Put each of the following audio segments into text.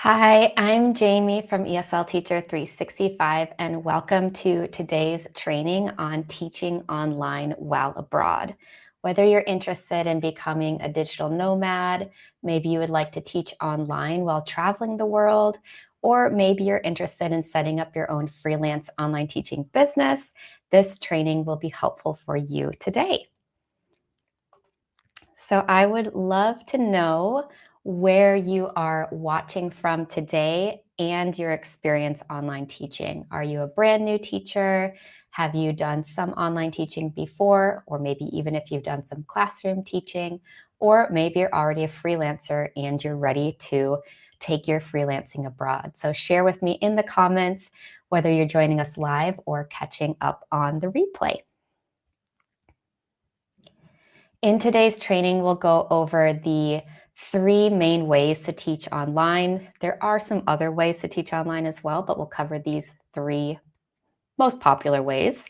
Hi, I'm Jamie from ESL Teacher 365, and welcome to today's training on teaching online while abroad. Whether you're interested in becoming a digital nomad, maybe you would like to teach online while traveling the world, or maybe you're interested in setting up your own freelance online teaching business, this training will be helpful for you today. So I would love to know where you are watching from today and your experience online teaching. Are you a brand new teacher? Have you done some online teaching before? Or maybe even if you've done some classroom teaching, or maybe you're already a freelancer and you're ready to take your freelancing abroad. So share with me in the comments whether you're joining us live or catching up on the replay. In today's training, we'll go over the three main ways to teach online. There are some other ways to teach online as well, but we'll cover these three most popular ways.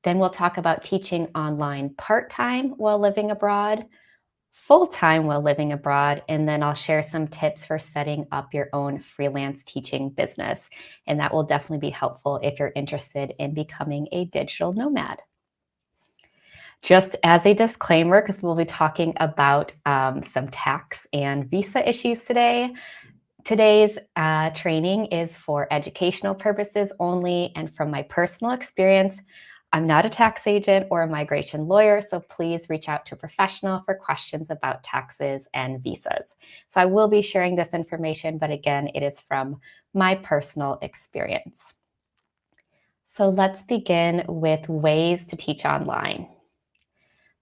Then we'll talk about teaching online part-time while living abroad, full-time while living abroad, and then I'll share some tips for setting up your own freelance teaching business. And that will definitely be helpful if you're interested in becoming a digital nomad. Just as a disclaimer, because we'll be talking about some tax and visa issues today. Today's training is for educational purposes only, and from my personal experience, I'm not a tax agent or a migration lawyer, so please reach out to a professional for questions about taxes and visas. So I will be sharing this information, but again, it is from my personal experience. So let's begin with ways to teach online.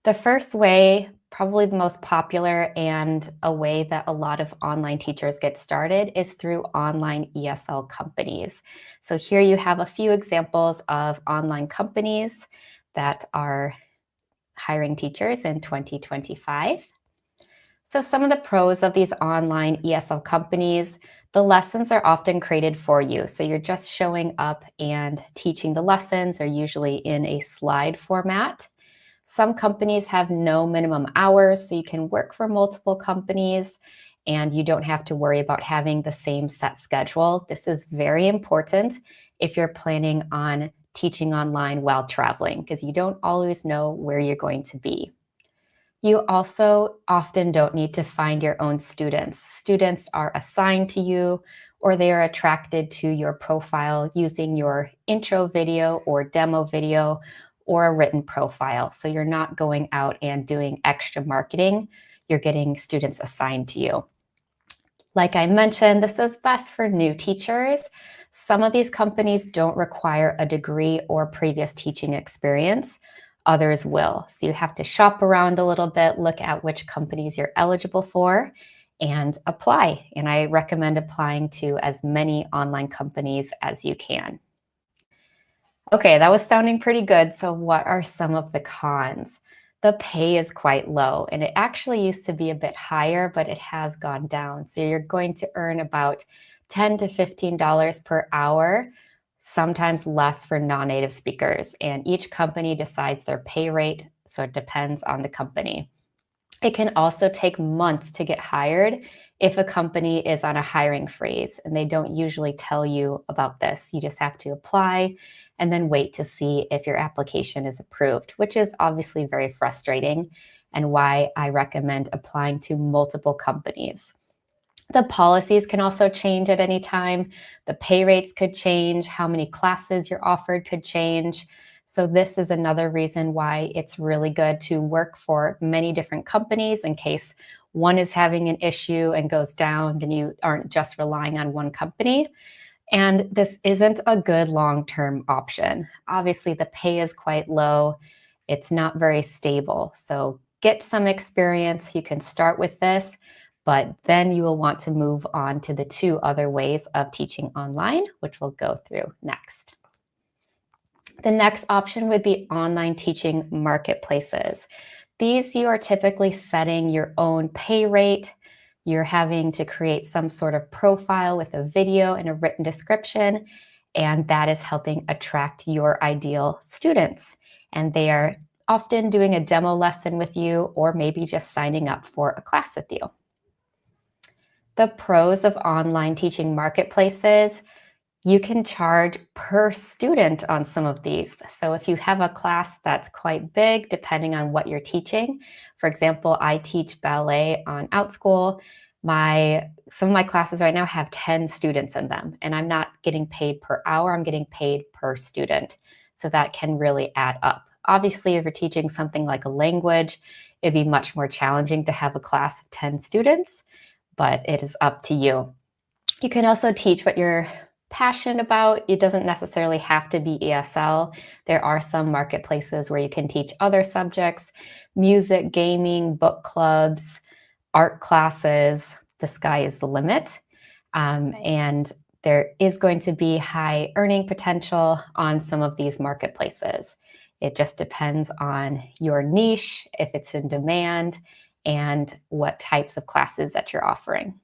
The first way, probably the most popular and a way that a lot of online teachers get started, is through online ESL companies. So here you have a few examples of online companies that are hiring teachers in 2025. So some of the pros of these online ESL companies, the lessons are often created for you. So you're just showing up and teaching the lessons. They're usually in a slide format. Some companies have no minimum hours, so you can work for multiple companies and you don't have to worry about having the same set schedule. This is very important if you're planning on teaching online while traveling, because you don't always know where you're going to be. You also often don't need to find your own students. Students are assigned to you, or they are attracted to your profile using your intro video or demo video or a written profile. So you're not going out and doing extra marketing. You're getting students assigned to you. Like I mentioned, this is best for new teachers. Some of these companies don't require a degree or previous teaching experience. Others will. So you have to shop around a little bit, look at which companies you're eligible for, and apply. And I recommend applying to as many online companies as you can. Okay, that was sounding pretty good. So what are some of the cons? The pay is quite low, and it actually used to be a bit higher, but it has gone down. So you're going to earn about $10 to $15 per hour, sometimes less for non-native speakers. And each company decides their pay rate, so it depends on the company. It can also take months to get hired if a company is on a hiring freeze, and they don't usually tell you about this. You just have to apply and then wait to see if your application is approved, which is obviously very frustrating and why I recommend applying to multiple companies. The policies can also change at any time. The pay rates could change. How many classes you're offered could change. So this is another reason why it's really good to work for many different companies in case one is having an issue and goes down, then you aren't just relying on one company. And this isn't a good long-term option. Obviously, the pay is quite low. It's not very stable. So get some experience. You can start with this, but then you will want to move on to the two other ways of teaching online, which we'll go through next. The next option would be online teaching marketplaces. These, you are typically setting your own pay rate. You're having to create some sort of profile with a video and a written description, and that is helping attract your ideal students. And they are often doing a demo lesson with you or maybe just signing up for a class with you. The pros of online teaching marketplaces: you can charge per student on some of these. So if you have a class that's quite big, depending on what you're teaching, for example, I teach ballet on OutSchool. Some of my classes right now have 10 students in them, and I'm not getting paid per hour, I'm getting paid per student. So that can really add up. Obviously, if you're teaching something like a language, it'd be much more challenging to have a class of 10 students, but it is up to you. You can also teach what you're passionate about. It doesn't necessarily have to be ESL. There are some marketplaces where you can teach other subjects: music, gaming, book clubs, art classes. The sky is the limit. And there is going to be high earning potential on some of these marketplaces. It just depends on your niche, if it's in demand, and what types of classes that you're offering.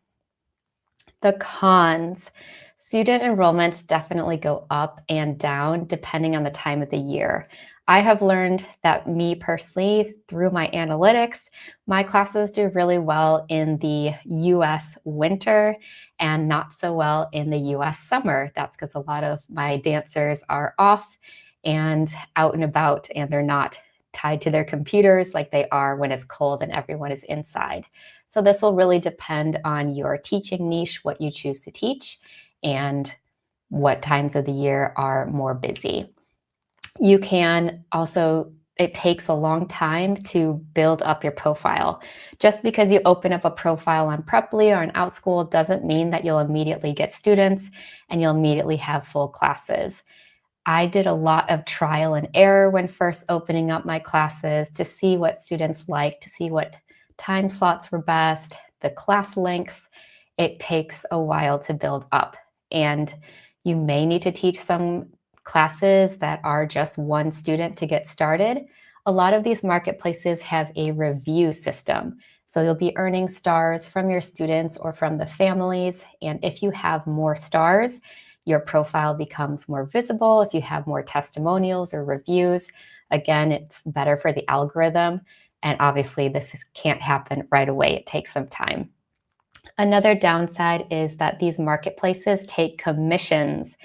The cons: student enrollments definitely go up and down depending on the time of the year. I have learned that, me personally, through my analytics, my classes do really well in the US winter and not so well in the US summer. That's because a lot of my dancers are off and out and about, and they're not tied to their computers like they are when it's cold and everyone is inside. So this will really depend on your teaching niche, what you choose to teach, and what times of the year are more busy. You can also, it takes a long time to build up your profile. Just because you open up a profile on Preply or on OutSchool doesn't mean that you'll immediately get students and you'll immediately have full classes. I did a lot of trial and error when first opening up my classes to see what students liked, to see what time slots were best, the class lengths. It takes a while to build up, and you may need to teach some classes that are just one student to get started. A lot of these marketplaces have a review system. So you'll be earning stars from your students or from the families. And if you have more stars, your profile becomes more visible. If you have more testimonials or reviews, again, it's better for the algorithm. And obviously, can't happen right away. It takes some time. Another downside is that these marketplaces take commissions.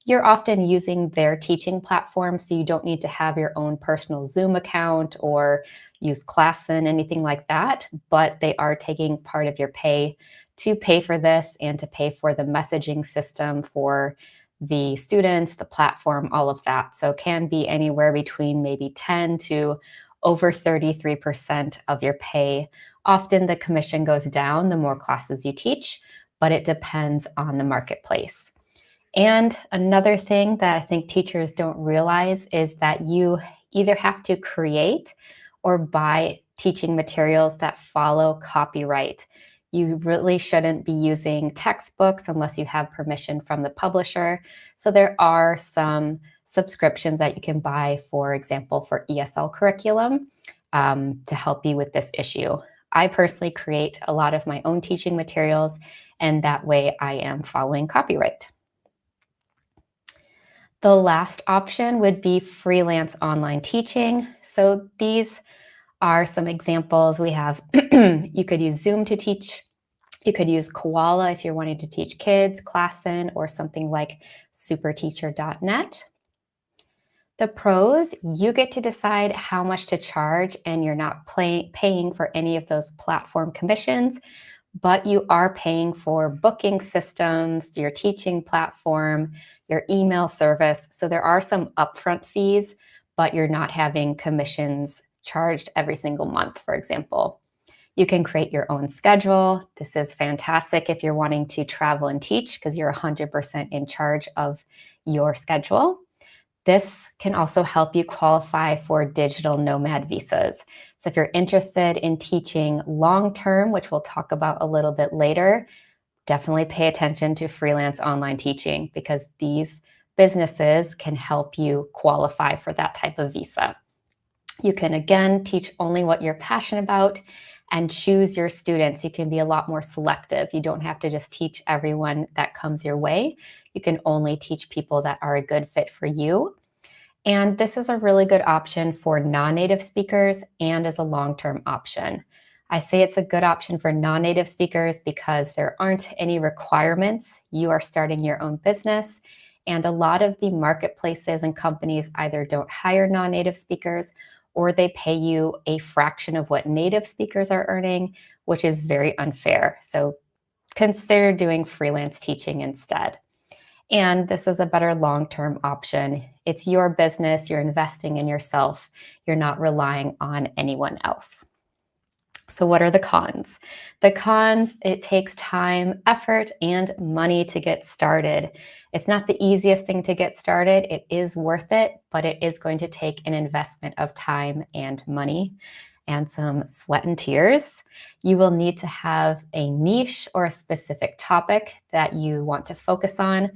You're often using their teaching platform, so you don't need to have your own personal Zoom account or use Classon, anything like that, but they are taking part of your pay to pay for this and to pay for the messaging system for the students, the platform, all of that. So it can be anywhere between maybe 10 to over 33% of your pay. Often the commission goes down the more classes you teach, but it depends on the marketplace. And another thing that I think teachers don't realize is that you either have to create or buy teaching materials that follow copyright. You really shouldn't be using textbooks unless you have permission from the publisher. So there are some subscriptions that you can buy, for example, for ESL curriculum, to help you with this issue. I personally create a lot of my own teaching materials, and that way I am following copyright. The last option would be freelance online teaching. So these are some examples. We have, you could use Zoom to teach. You could use Koala if you're wanting to teach kids, Classon, or something like superteacher.net. The pros: you get to decide how much to charge, and you're not paying for any of those platform commissions, but you are paying for booking systems, your teaching platform, your email service. So there are some upfront fees, but you're not having commissions charged every single month, for example. You can create your own schedule. This is fantastic if you're wanting to travel and teach, because you're 100% in charge of your schedule. This can also help you qualify for digital nomad visas. So if you're interested in teaching long-term, which we'll talk about a little bit later, definitely pay attention to freelance online teaching, because these businesses can help you qualify for that type of visa. You can, again, teach only what you're passionate about and choose your students. You can be a lot more selective. You don't have to just teach everyone that comes your way. You can only teach people that are a good fit for you. And this is a really good option for non-native speakers and as a long-term option. I say it's a good option for non-native speakers because there aren't any requirements. You are starting your own business, and a lot of the marketplaces and companies either don't hire non-native speakers or they pay you a fraction of what native speakers are earning, which is very unfair. So consider doing freelance teaching instead. And this is a better long-term option. It's your business, you're investing in yourself, you're not relying on anyone else. So what are the cons? The cons, it takes time, effort, and money to get started. It's not the easiest thing to get started. It is worth it, but it is going to take an investment of time and money and some sweat and tears. You will need to have a niche or a specific topic that you want to focus on,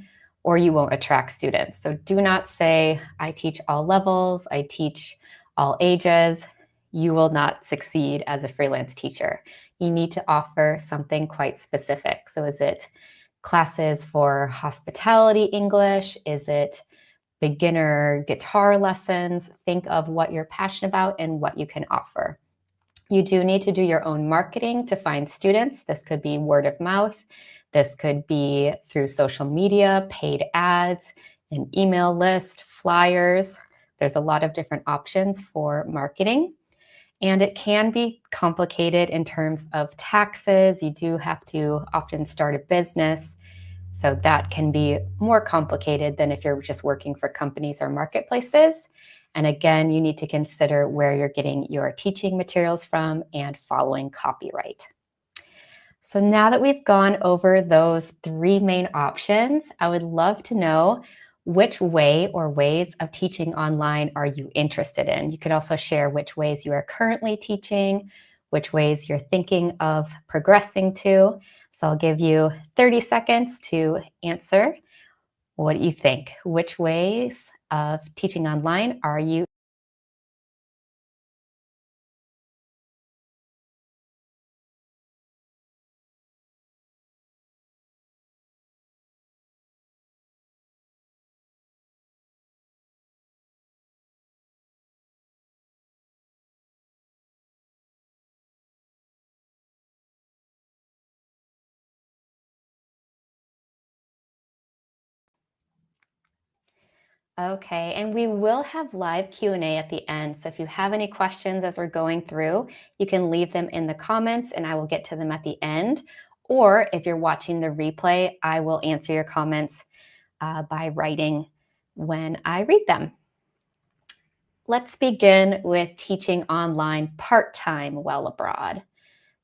or you won't attract students. So do not say, I teach all levels, I teach all ages. You will not succeed as a freelance teacher. You need to offer something quite specific. So is it classes for hospitality English? Is it beginner guitar lessons? Think of what you're passionate about and what you can offer. You do need to do your own marketing to find students. This could be word of mouth. This could be through social media, paid ads, an email list, flyers. There's a lot of different options for marketing. And it can be complicated in terms of taxes. You do have to often start a business. So that can be more complicated than if you're just working for companies or marketplaces. And again, you need to consider where you're getting your teaching materials from and following copyright. So now that we've gone over those three main options, I would love to know which way or ways of teaching online are you interested in? You could also share which ways you are currently teaching, which ways you're thinking of progressing to. So I'll give you 30 seconds to answer. What do you think? Which ways of teaching online are you? Okay, and we will have live Q&A at the end. So if you have any questions as we're going through, you can leave them in the comments and I will get to them at the end. Or if you're watching the replay, I will answer your comments by writing when I read them. Let's begin with teaching online part-time while abroad.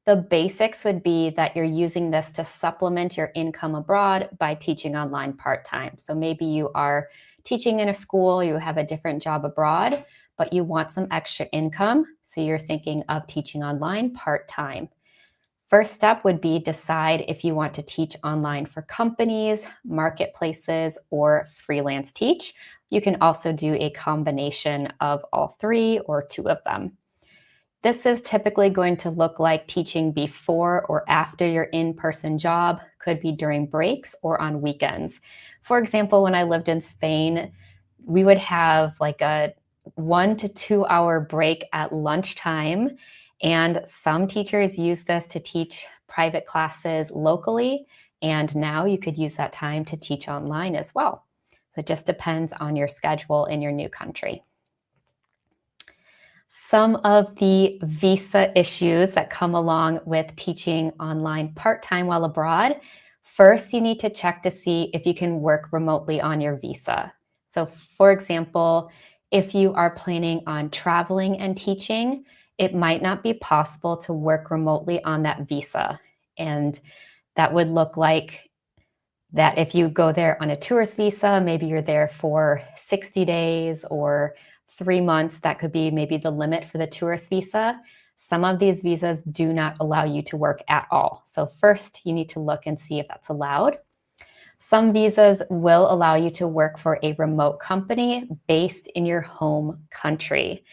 The basics would be that you're using this to supplement your income abroad by teaching online part-time. So maybe you are teaching in a school, you have a different job abroad, but you want some extra income. So you're thinking of teaching online part-time. First step would be decide if you want to teach online for companies, marketplaces, or freelance teach. You can also do a combination of all three or two of them. This is typically going to look like teaching before or after your in-person job, could be during breaks or on weekends. For example, when I lived in Spain, we would have like a 1 to 2 hour break at lunchtime. And some teachers use this to teach private classes locally. And now you could use that time to teach online as well. So it just depends on your schedule in your new country. Some of the visa issues that come along with teaching online part-time while abroad. First, you need to check to see if you can work remotely on your visa. So for example, if you are planning on traveling and teaching, it might not be possible to work remotely on that visa. And that would look like that if you go there on a tourist visa, maybe you're there for 60 days or 3 months, that could be maybe the limit for the tourist visa. Some of these visas do not allow you to work at all. So first you need to look and see if that's allowed. Some visas will allow you to work for a remote company based in your home country.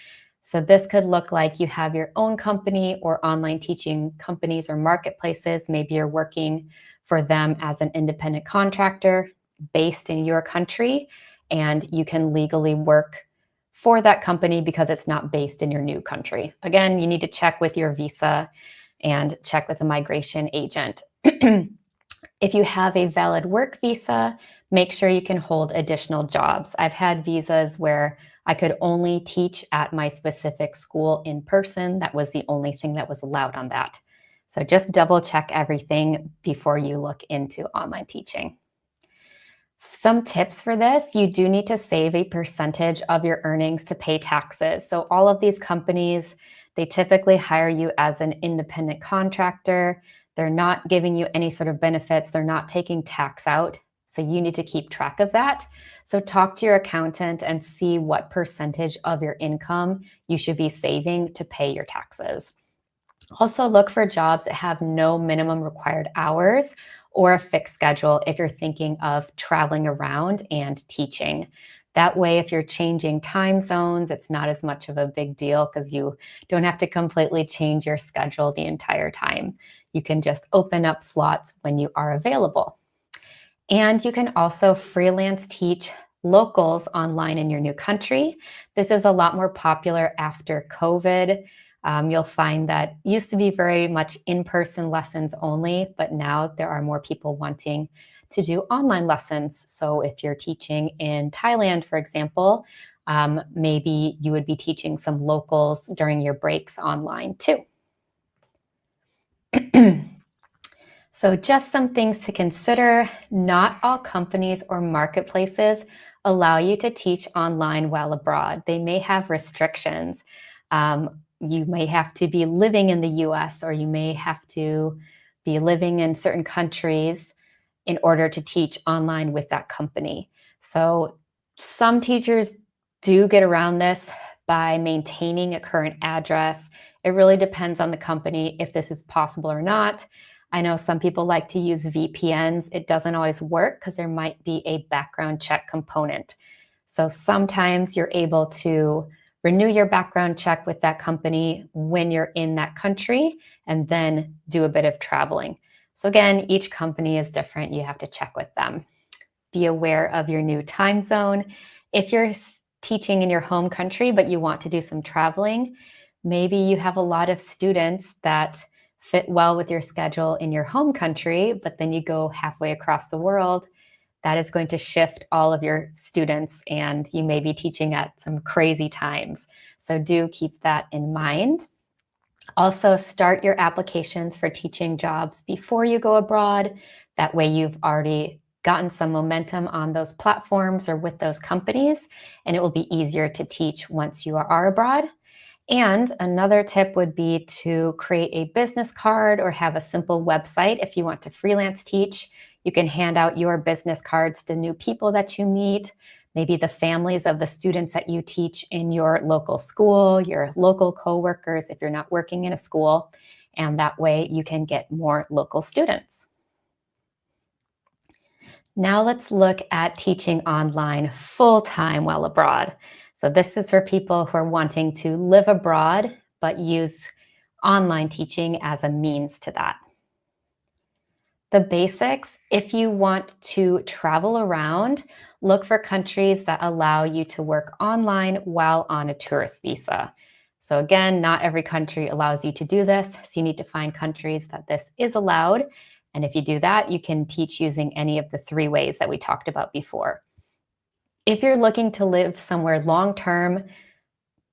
So this could look like you have your own company or online teaching companies or marketplaces. Maybe you're working for them as an independent contractor based in your country, and you can legally work for that company because it's not based in your new country. Again, you need to check with your visa and check with a migration agent. If you have a valid work visa, make sure you can hold additional jobs. I've had visas where I could only teach at my specific school in person. That was the only thing that was allowed on that. So just double check everything before you look into online teaching. Some tips for this: you do need to save a percentage of your earnings to pay taxes. So all of these companies, they typically hire you as an independent contractor. They're not giving you any sort of benefits. They're not taking tax out. So you need to keep track of that. So talk to your accountant and see what percentage of your income you should be saving to pay your taxes. Also, look for jobs that have no minimum required hours or a fixed schedule if you're thinking of traveling around and teaching. That way, if you're changing time zones, it's not as much of a big deal because you don't have to completely change your schedule the entire time. You can just open up slots when you are available. And you can also freelance teach locals online in your new country. This is a lot more popular after COVID. You'll find that used to be very much in-person lessons only, but now there are more people wanting to do online lessons. So if you're teaching in Thailand, for example, maybe you would be teaching some locals during your breaks online too. So just some things to consider. Not all companies or marketplaces allow you to teach online while abroad. They may have restrictions. You may have to be living in the US, or you may have to be living in certain countries in order to teach online with that company. So some teachers do get around this by maintaining a current address. It really depends on the company if this is possible or not. I know some people like to use VPNs. It doesn't always work because there might be a background check component. So sometimes you're able to renew your background check with that company when you're in that country and then do a bit of traveling. So again, each company is different. You have to check with them. Be aware of your new time zone. If you're teaching in your home country, but you want to do some traveling, maybe you have a lot of students that fit well with your schedule in your home country, but then you go halfway across the world. That is going to shift all of your students, and you may be teaching at some crazy times. So do keep that in mind. Also, start your applications for teaching jobs before you go abroad. That way you've already gotten some momentum on those platforms or with those companies, and it will be easier to teach once you are abroad. And another tip would be to create a business card or have a simple website if you want to freelance teach. You can hand out your business cards to new people that you meet, maybe the families of the students that you teach in your local school, your local coworkers if you're not working in a school, and that way you can get more local students. Now let's look at teaching online full-time while abroad. So this is for people who are wanting to live abroad, but use online teaching as a means to that. The basics: if you want to travel around, look for countries that allow you to work online while on a tourist visa. So again, not every country allows you to do this, so you need to find countries that this is allowed. And if you do that, you can teach using any of the 3 ways that we talked about before. If you're looking to live somewhere long-term,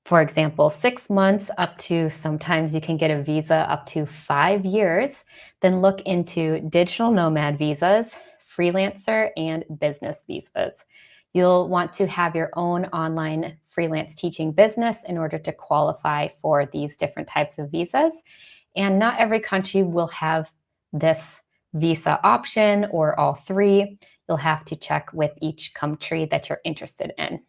for example, 6 months up to sometimes you can get a visa up to 5 years, then look into digital nomad visas, freelancer, and business visas. You'll want to have your own online freelance teaching business in order to qualify for these different types of visas. And not every country will have this visa option or all 3. You'll have to check with each country that you're interested in.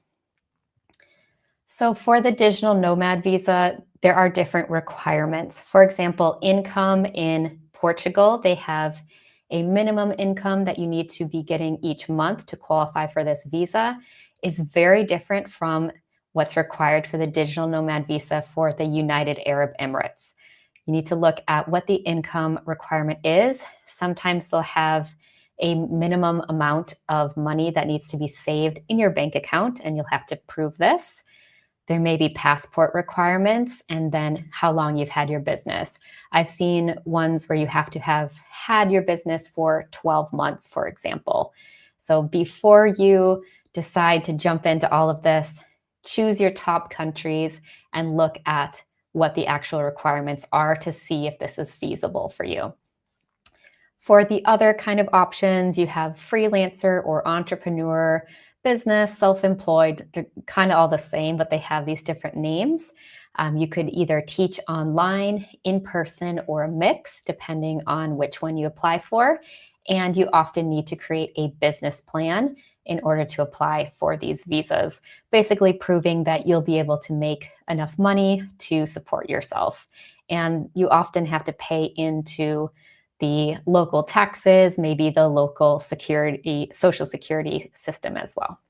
So for the digital nomad visa, there are different requirements. For example, income in Portugal, they have a minimum income that you need to be getting each month to qualify for this visa, is very different from what's required for the digital nomad visa for the United Arab Emirates. You need to look at what the income requirement is. Sometimes they'll have a minimum amount of money that needs to be saved in your bank account, and you'll have to prove this. There may be passport requirements and then how long you've had your business. I've seen ones where you have to have had your business for 12 months, for example. So before you decide to jump into all of this, choose your top countries and look at what the actual requirements are to see if this is feasible for you. For the other kind of options, you have freelancer or entrepreneur, business, self-employed. They're kind of all the same, but they have these different names. You could either teach online, in person, or a mix, depending on which one you apply for. And you often need to create a business plan in order to apply for these visas, basically proving that you'll be able to make enough money to support yourself. And you often have to pay into the local taxes, maybe the local social security system as well.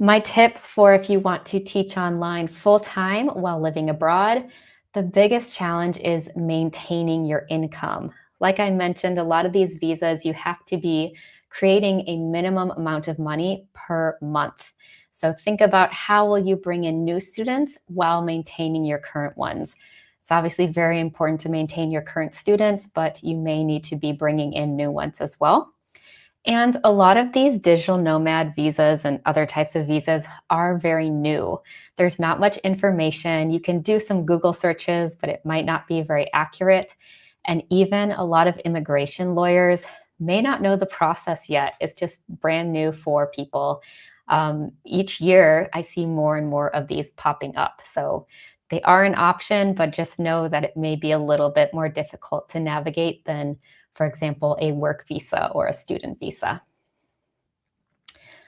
My tips for if you want to teach online full-time while living abroad, the biggest challenge is maintaining your income. Like I mentioned, a lot of these visas, you have to be creating a minimum amount of money per month. So think about how will you bring in new students while maintaining your current ones. It's obviously very important to maintain your current students, but you may need to be bringing in new ones as well. And a lot of these digital nomad visas and other types of visas are very new. There's not much information. You can do some Google searches, but it might not be very accurate. And even a lot of immigration lawyers may not know the process yet. It's just brand new for people. Each year, I see more and more of these popping up. So they are an option, but just know that it may be a little bit more difficult to navigate than, for example, a work visa or a student visa.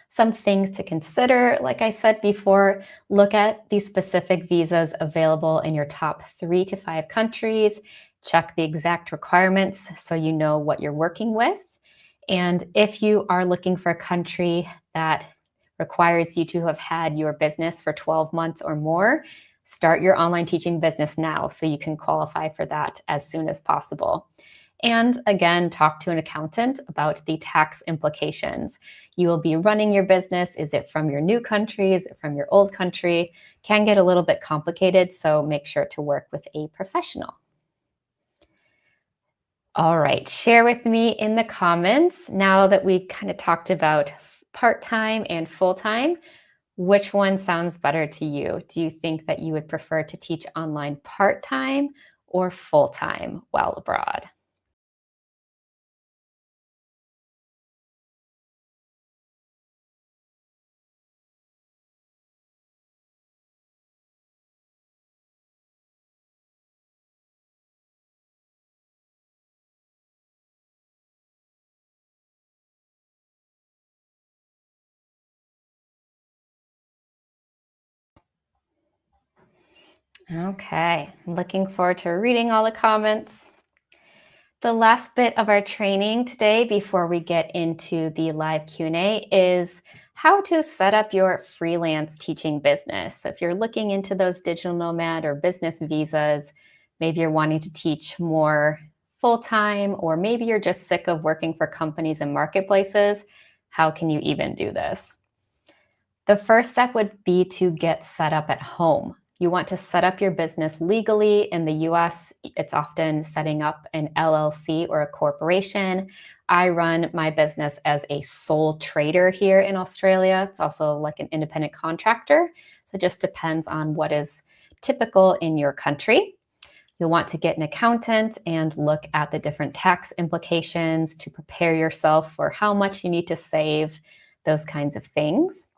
Some things to consider, like I said before, look at the specific visas available in your top 3 to 5 countries. Check the exact requirements so you know what you're working with. And if you are looking for a country that requires you to have had your business for 12 months or more, start your online teaching business now so you can qualify for that as soon as possible. And again, talk to an accountant about the tax implications. You will be running your business. Is it from your new country? Is it from your old country? Can get a little bit complicated, so make sure to work with a professional. All right, share with me in the comments, now that we kind of talked about part-time and full-time, which one sounds better to you? Do you think that you would prefer to teach online part-time or full-time while abroad? Okay, looking forward to reading all the comments. The last bit of our training today before we get into the live Q&A is how to set up your freelance teaching business. So if you're looking into those digital nomad or business visas, maybe you're wanting to teach more full-time, or maybe you're just sick of working for companies and marketplaces, how can you even do this? The first step would be to get set up at home. You want to set up your business legally. In the US, it's often setting up an LLC or a corporation. I run my business as a sole trader here in Australia. It's also like an independent contractor. So it just depends on what is typical in your country. You'll want to get an accountant and look at the different tax implications to prepare yourself for how much you need to save, those kinds of things.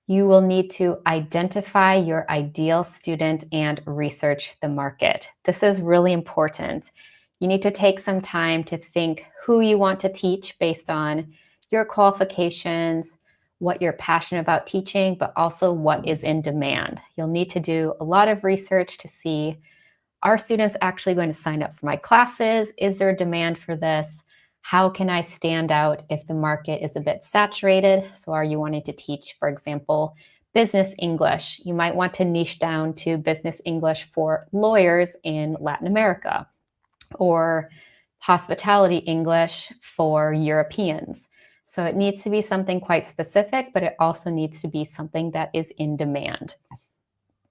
You will need to identify your ideal student and research the market. This is really important. You need to take some time to think who you want to teach based on your qualifications, what you're passionate about teaching, but also what is in demand. You'll need to do a lot of research to see, are students actually going to sign up for my classes? Is there a demand for this? How can I stand out if the market is a bit saturated? So are you wanting to teach, for example, business English? You might want to niche down to business English for lawyers in Latin America, or hospitality English for Europeans. So it needs to be something quite specific, but it also needs to be something that is in demand.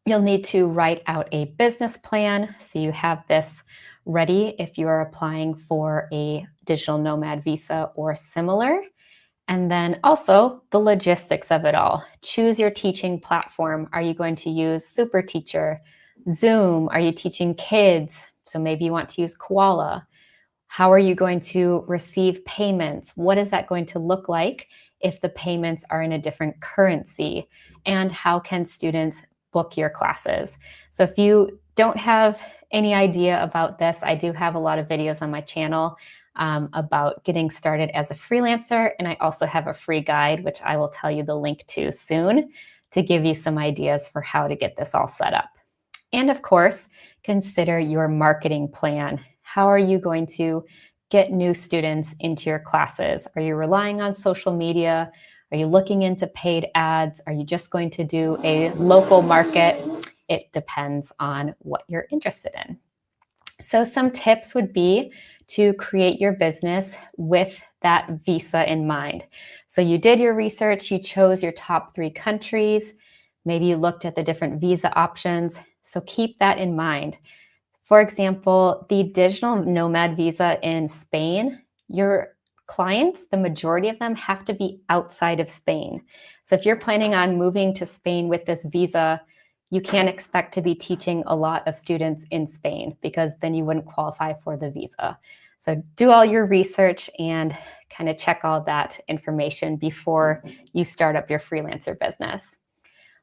You'll need to write out a business plan so you have this ready if you are applying for a digital nomad visa or similar. And then also the logistics of it all. Choose your teaching platform. Are you going to use Super Teacher, Zoom? Are you teaching kids? So maybe you want to use Koala. How are you going to receive payments? What is that going to look like if the payments are in a different currency? And how can students book your classes? So if you don't have any idea about this, I do have a lot of videos on my channel about getting started as a freelancer. And I also have a free guide, which I will tell you the link to soon, to give you some ideas for how to get this all set up. And of course, consider your marketing plan. How are you going to get new students into your classes? Are you relying on social media? Are you looking into paid ads? Are you just going to do a local market? It depends on what you're interested in. So some tips would be to create your business with that visa in mind. So you did your research, you chose your top 3 countries, maybe you looked at the different visa options. So keep that in mind. For example, the digital nomad visa in Spain, your clients, the majority of them have to be outside of Spain. So if you're planning on moving to Spain with this visa, you can't expect to be teaching a lot of students in Spain because then you wouldn't qualify for the visa. So do all your research and kind of check all that information before you start up your freelancer business.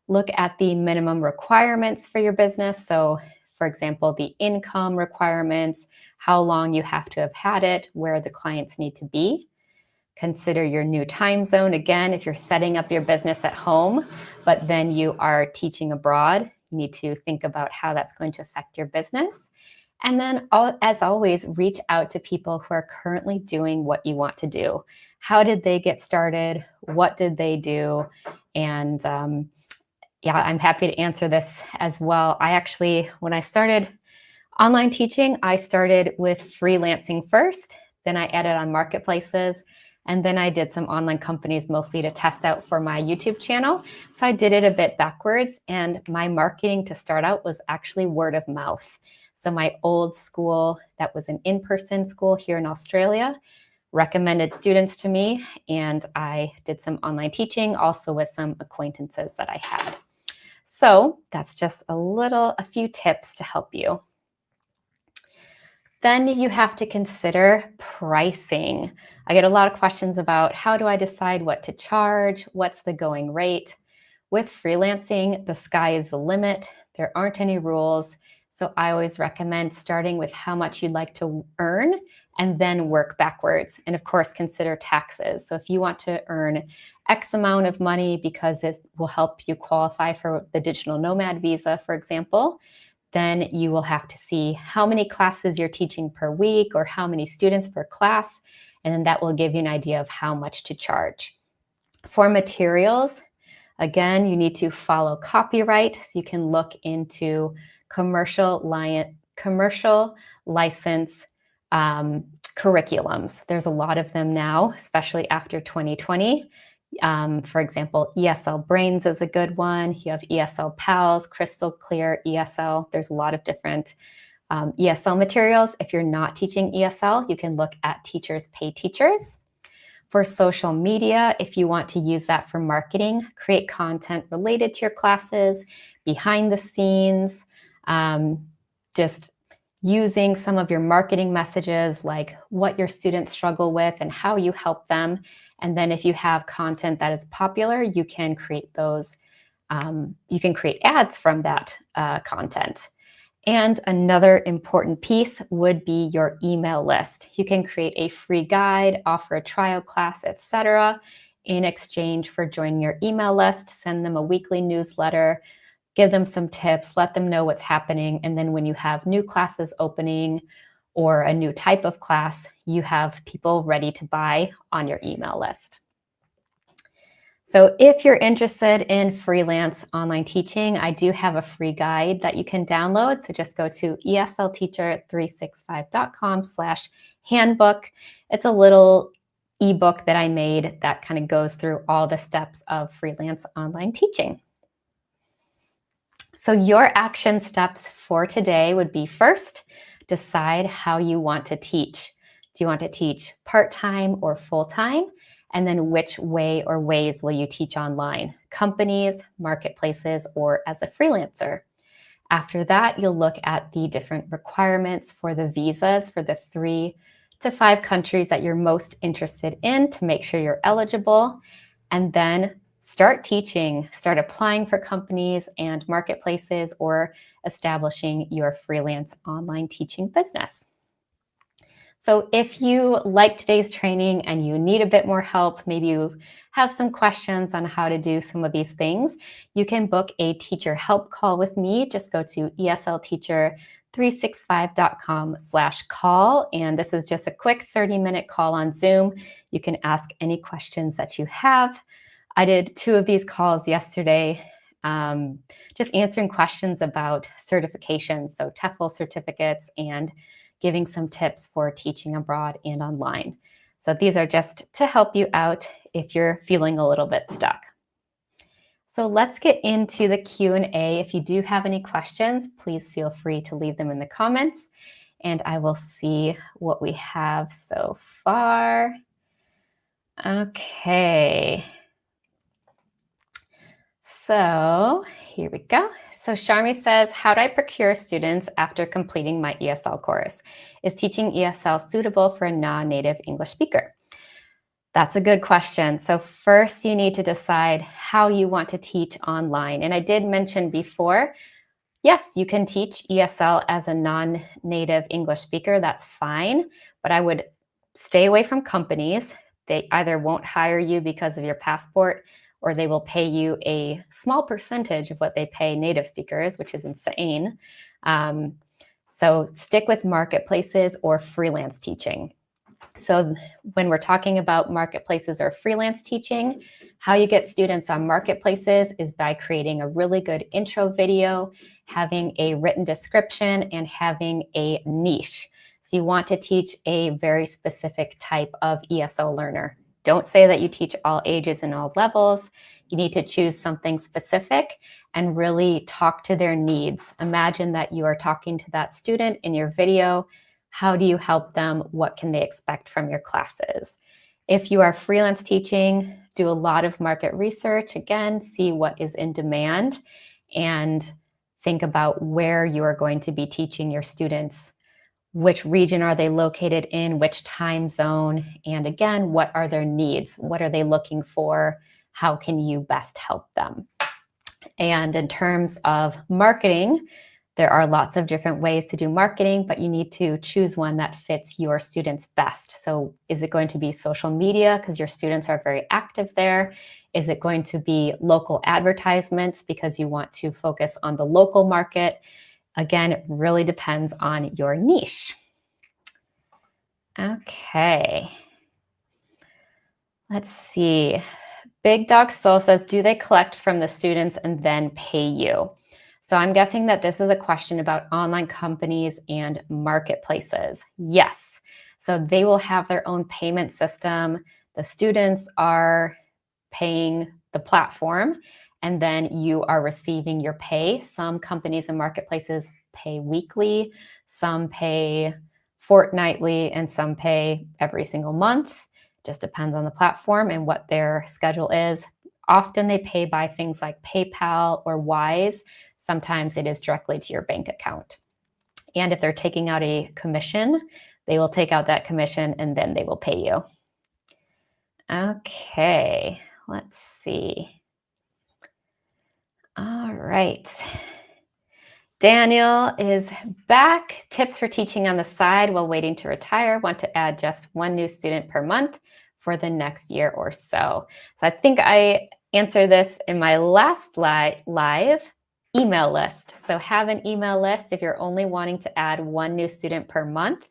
Look at the minimum requirements for your business. So for example, the income requirements, how long you have to have had it, where the clients need to be. Consider your new time zone. Again, if you're setting up your business at home, but then you are teaching abroad, you need to think about how that's going to affect your business. And then, as always, reach out to people who are currently doing what you want to do. How did they get started? What did they do? And yeah, I'm happy to answer this as well. I actually, when I started online teaching, I started with freelancing first, then I added on marketplaces, and then I did some online companies mostly to test out for my YouTube channel. So I did it a bit backwards, and my marketing to start out was actually word of mouth. So my old school, that was an in-person school here in Australia, recommended students to me, and I did some online teaching also with some acquaintances that I had. So that's just a few tips to help you. Then you have to consider pricing. I get a lot of questions about how do I decide what to charge? What's the going rate? With freelancing, the sky is the limit. There aren't any rules. So I always recommend starting with how much you'd like to earn and then work backwards. And of course, consider taxes. So if you want to earn X amount of money because it will help you qualify for the digital nomad visa, for example, then you will have to see how many classes you're teaching per week or how many students per class. And then that will give you an idea of how much to charge. For materials, again, you need to follow copyright. So you can look into commercial license curriculums. There's a lot of them now, especially after 2020. For example, ESL Brains is a good one. You have ESL Pals, Crystal Clear ESL. There's a lot of different ESL materials. If you're not teaching ESL, you can look at Teachers Pay Teachers. For social media, if you want to use that for marketing, create content related to your classes, behind the scenes, just using some of your marketing messages, like what your students struggle with and how you help them. And then if you have content that is popular, you can create those, you can create ads from that content. And another important piece would be your email list. You can create a free guide, offer a trial class, etc., in exchange for joining your email list. Send them a weekly newsletter, give them some tips, let them know what's happening. And then when you have new classes opening or a new type of class, you have people ready to buy on your email list. So if you're interested in freelance online teaching, I do have a free guide that you can download. So just go to eslteacher365.com/handbook. It's a little ebook that I made that kind of goes through all the steps of freelance online teaching. So your action steps for today would be, first, decide how you want to teach. Do you want to teach part-time or full-time? And then which way or ways will you teach online? Companies, marketplaces, or as a freelancer? After that, you'll look at the different requirements for the visas for the 3 to 5 countries that you're most interested in to make sure you're eligible. And then start teaching, start applying for companies and marketplaces, or establishing your freelance online teaching business. So if you like today's training and you need a bit more help, maybe you have some questions on how to do some of these things, you can book a teacher help call with me. Just go to eslteacher365.com/call. And this is just a quick 30-minute call on Zoom. You can ask any questions that you have. I did 2 of these calls yesterday, just answering questions about certifications, so TEFL certificates, and giving some tips for teaching abroad and online. So these are just to help you out if you're feeling a little bit stuck. So let's get into the Q&A. If you do have any questions, please feel free to leave them in the comments, and I will see what we have so far. Okay. So here we go. So Sharmi says, how do I procure students after completing my ESL course? Is teaching ESL suitable for a non-native English speaker? That's a good question. So first you need to decide how you want to teach online. And I did mention before, yes, you can teach ESL as a non-native English speaker. That's fine, but I would stay away from companies. They either won't hire you because of your passport, or they will pay you a small percentage of what they pay native speakers, which is insane. So stick with marketplaces or freelance teaching. So when we're talking about marketplaces or freelance teaching, how you get students on marketplaces is by creating a really good intro video, having a written description, and having a niche. So you want to teach a very specific type of ESL learner. Don't say that you teach all ages and all levels. You need to choose something specific and really talk to their needs. Imagine that you are talking to that student in your video. How do you help them? What can they expect from your classes? If you are freelance teaching, do a lot of market research. Again, see what is in demand and think about where you are going to be teaching your students. Which region are they located in? Which time zone? And again, what are their needs? What are they looking for? How can you best help them? And in terms of marketing, there are lots of different ways to do marketing, but you need to choose one that fits your students best. So is it going to be social media because your students are very active there? Is it going to be local advertisements because you want to focus on the local market? Again, it really depends on your niche. Okay. Let's see. Big Dog Soul says, do they collect from the students and then pay you? So I'm guessing that this is a question about online companies and marketplaces. Yes. So they will have their own payment system. The students are paying the platform, and then you are receiving your pay. Some companies and marketplaces pay weekly, some pay fortnightly, and some pay every single month. Just depends on the platform and what their schedule is. Often they pay by things like PayPal or Wise. Sometimes it is directly to your bank account. And if they're taking out a commission, they will take out that commission and then they will pay you. Okay, let's see. All right. Daniel is back. Tips for teaching on the side while waiting to retire. Want to add just one new student per month for the next year or so. So I think I answered this in my last live email list. So have an email list. If you're only wanting to add one new student per month,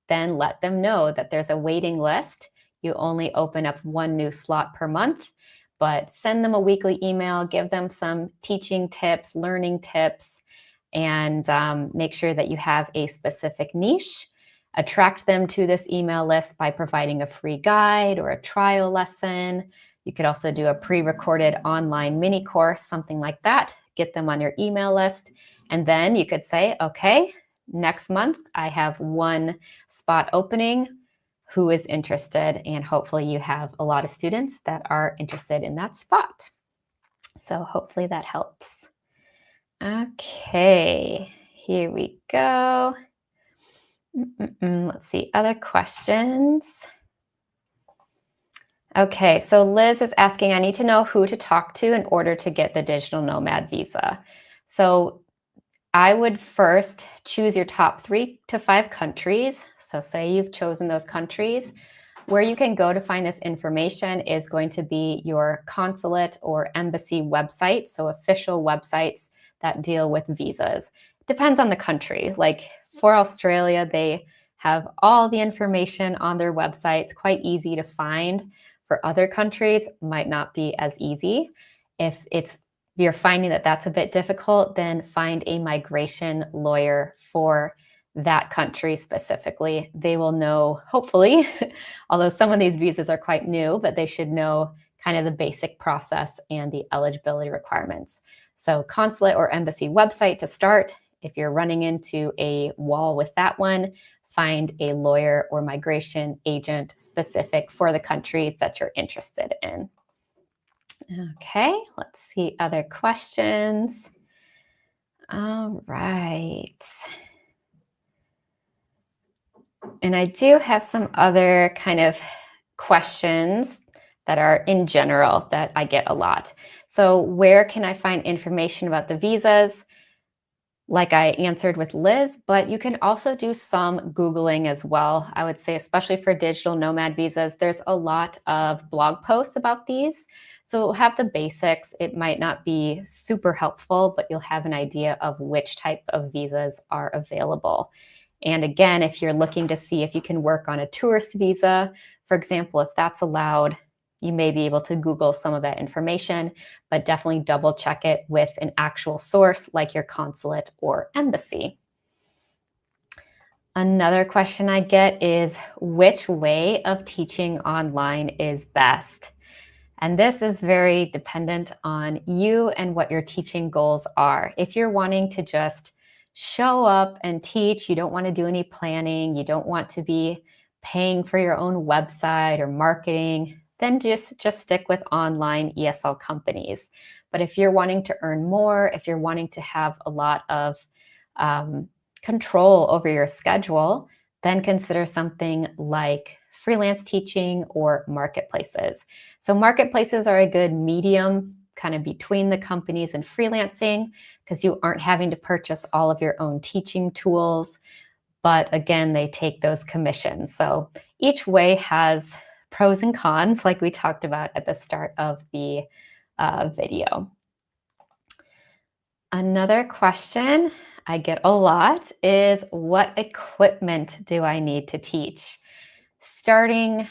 then let them know that there's a waiting list. You only open up one new slot per month, but send them a weekly email, give them some teaching tips, learning tips, and make sure that you have a specific niche. attract them to this email list by providing a free guide or a trial lesson. You could also do a pre-recorded online mini course, something like that, get them on your email list. And then you could say, okay, next month I have one spot opening. Who is interested? And hopefully you have a lot of students that are interested in that spot. So hopefully that helps. Okay, here we go. Let's see, other questions. Okay, so Liz is asking, I need to know who to talk to in order to get the digital nomad visa. So I would first choose your top 3 to 5 countries. So say you've chosen those countries. Where you can go to find this information is going to be your consulate or embassy website, so official websites that deal with visas. Depends on the country. Like for Australia, they have all the information on their website. It's quite easy to find. For other countries, might not be as easy. If you're finding that that's a bit difficult, then find a migration lawyer for that country specifically. They will know, hopefully, although some of these visas are quite new, but they should know kind of the basic process and the eligibility requirements. So consulate or embassy website to start. If you're running into a wall with that one, find a lawyer or migration agent specific for the countries that you're interested in. Okay, let's see other questions. All right. And I do have some other kind of questions that are in general that I get a lot. So where can I find information about the visas? Like I answered with Liz, but you can also do some Googling as well. I would say, especially for digital nomad visas, there's a lot of blog posts about these. So we'll have the basics. It might not be super helpful, but you'll have an idea of which type of visas are available. And again, if you're looking to see if you can work on a tourist visa, for example, if that's allowed, you may be able to Google some of that information, but definitely double check it with an actual source like your consulate or embassy. Another question I get is, which way of teaching online is best? And this is very dependent on you and what your teaching goals are. If you're wanting to just show up and teach, you don't want to do any planning, you don't want to be paying for your own website or marketing, then just stick with online ESL companies. But if you're wanting to earn more, if you're wanting to have a lot of control over your schedule, then consider something like freelance teaching or marketplaces. So marketplaces are a good medium kind of between the companies and freelancing because you aren't having to purchase all of your own teaching tools. But again, they take those commissions. So each way has pros and cons, like we talked about at the start of the video. Another question I get a lot is, what equipment do I need to teach? Starting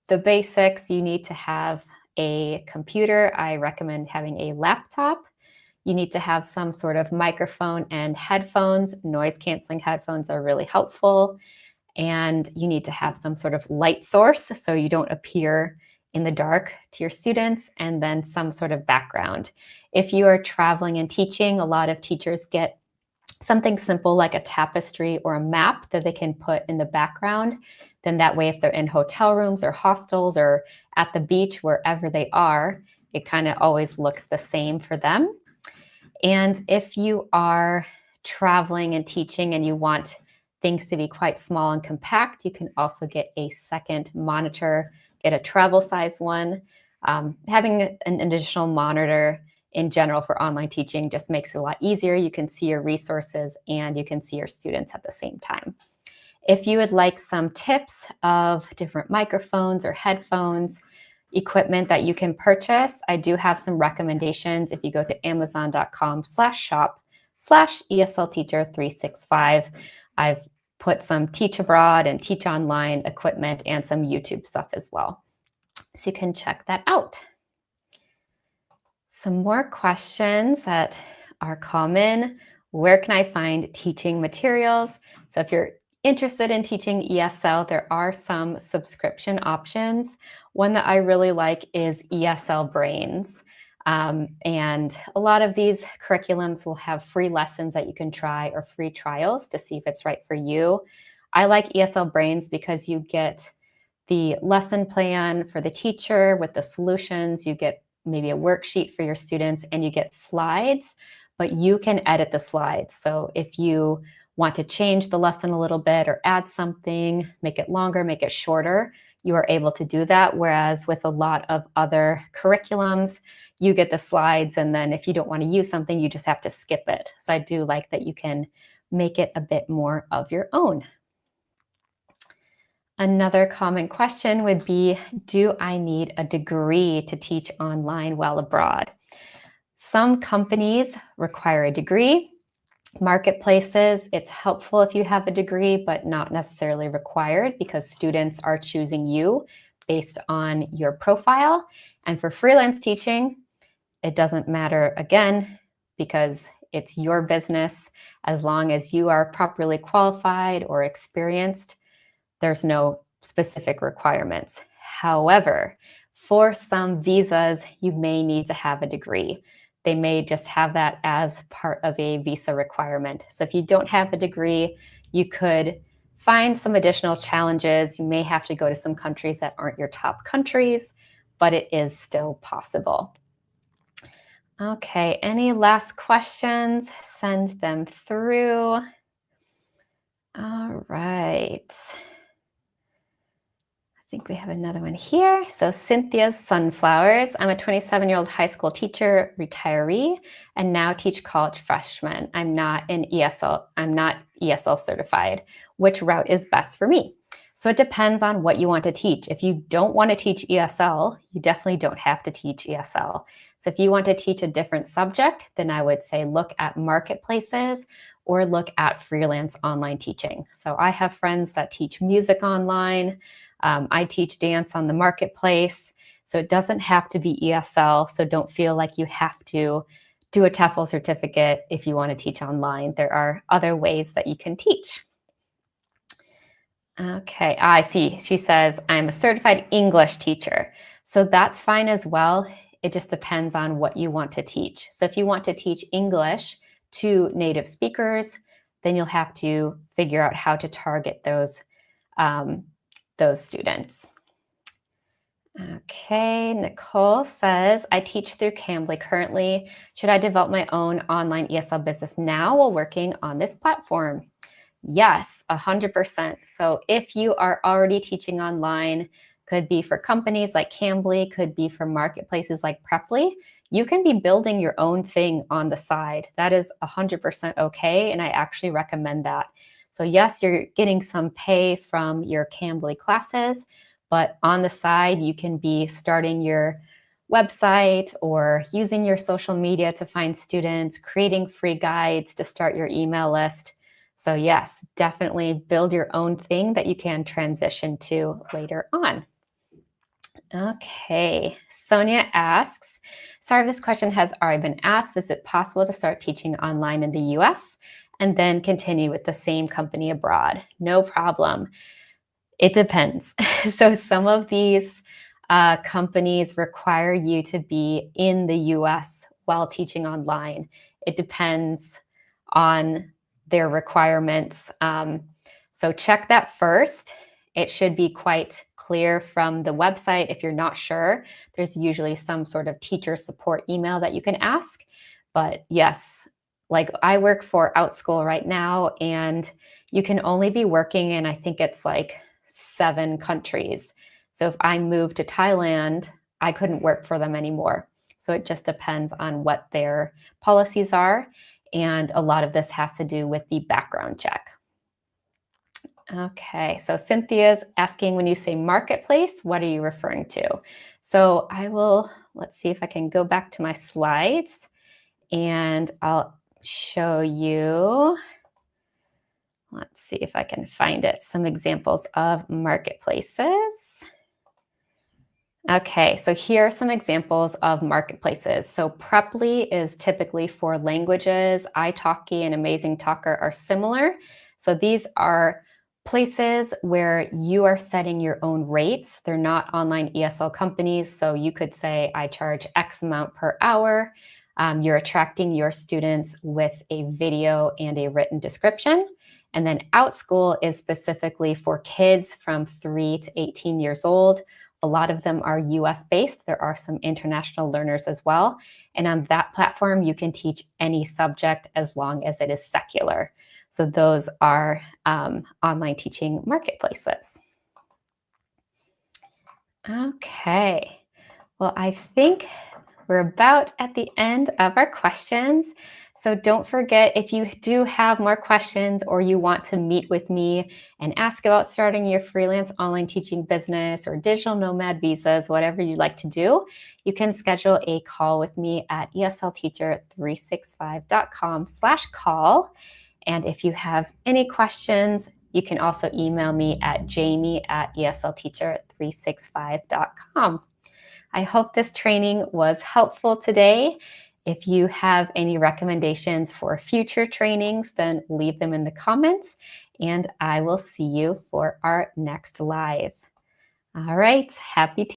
the basics, you need to have a computer. I recommend having a laptop. You need to have some sort of microphone and headphones. Noise canceling headphones are really helpful. And you need to have some sort of light source so you don't appear in the dark to your students, and then some sort of background. If you are traveling and teaching, a lot of teachers get something simple like a tapestry or a map that they can put in the background. Then that way, if they're in hotel rooms or hostels or at the beach, wherever they are, it kind of always looks the same for them. And if you are traveling and teaching and you want things to be quite small and compact, you can also get a second monitor, get a travel size one. Having an additional monitor in general for online teaching just makes it a lot easier. You can see your resources and you can see your students at the same time. If you would like some tips of different microphones or headphones, equipment that you can purchase, I do have some recommendations. If you go to amazon.com/shop/ESLteacher365, I've put some teach abroad and teach online equipment and some YouTube stuff as well. So you can check that out. Some more questions that are common. Where can I find teaching materials? So if you're interested in teaching ESL, there are some subscription options. One that I really like is ESL Brains. And a lot of these curriculums will have free lessons that you can try or free trials to see if it's right for you. I like ESL Brains because you get the lesson plan for the teacher with the solutions, you get maybe a worksheet for your students, and you get slides, but you can edit the slides. So if you want to change the lesson a little bit or add something, make it longer, make it shorter, you are able to do that. Whereas with a lot of other curriculums, you get the slides, and then if you don't want to use something, you just have to skip it. So I do like that you can make it a bit more of your own. Another common question would be, do I need a degree to teach online while abroad? Some companies require a degree. Marketplaces, it's helpful if you have a degree, but not necessarily required because students are choosing you based on your profile. And for freelance teaching, it doesn't matter again because it's your business. As long as you are properly qualified or experienced, there's no specific requirements. However, for some visas, you may need to have a degree. They may just have that as part of a visa requirement. So if you don't have a degree, you could find some additional challenges. You may have to go to some countries that aren't your top countries, but it is still possible. Okay, any last questions? Send them through. All right. I think we have another one here. So Cynthia's Sunflowers. I'm a 27-year-old high school teacher, retiree, and now teach college freshmen. I'm not ESL certified. Which route is best for me? So it depends on what you want to teach. If you don't want to teach ESL, you definitely don't have to teach ESL. So if you want to teach a different subject, then I would say look at marketplaces or look at freelance online teaching. So I have friends that teach music online. I teach dance on the marketplace, so it doesn't have to be ESL, so don't feel like you have to do a TEFL certificate if you want to teach online. There are other ways that you can teach. Okay, I see. She says, I'm a certified English teacher. So that's fine as well. It just depends on what you want to teach. So if you want to teach English to native speakers, then you'll have to figure out how to target those students. Okay, Nicole says, I teach through Cambly currently. Should I develop my own online ESL business now while working on this platform? Yes, 100%. So if you are already teaching online, could be for companies like Cambly, could be for marketplaces like Preply, you can be building your own thing on the side. That is 100% okay, and I actually recommend that. So yes, you're getting some pay from your Cambly classes, but on the side, you can be starting your website or using your social media to find students, creating free guides to start your email list. So yes, definitely build your own thing that you can transition to later on. Okay, Sonia asks, sorry if this question has already been asked, is it possible to start teaching online in the US and then continue with the same company abroad? No problem. It depends. So some of these companies require you to be in the US while teaching online. It depends on their requirements. So check that first. It should be quite clear from the website. If you're not sure, there's usually some sort of teacher support email that you can ask. But yes, like I work for OutSchool right now, and you can only be working in, I think it's like 7 countries. So if I moved to Thailand, I couldn't work for them anymore. So it just depends on what their policies are. And a lot of this has to do with the background check. Okay, so Cynthia's asking, when you say marketplace, what are you referring to? So let's see if I can go back to my slides and I'll show you. Let's see if I can find it. Some examples of marketplaces. Okay, so here are some examples of marketplaces. So Preply is typically for languages. italki and Amazing Talker are similar. So these are places where you are setting your own rates. They're not online ESL companies, so you could say, I charge X amount per hour. You're attracting your students with a video and a written description. And then OutSchool is specifically for kids from 3 to 18 years old. A lot of them are US based. There are some international learners as well. And on that platform, you can teach any subject as long as it is secular. So those are online teaching marketplaces. Okay. Well, I think we're about at the end of our questions. So don't forget, if you do have more questions or you want to meet with me and ask about starting your freelance online teaching business or digital nomad visas, whatever you'd like to do, you can schedule a call with me at eslteacher365.com/call. And if you have any questions, you can also email me at jamie@eslteacher365.com. I hope this training was helpful today. If you have any recommendations for future trainings, then leave them in the comments, and I will see you for our next live. All right, happy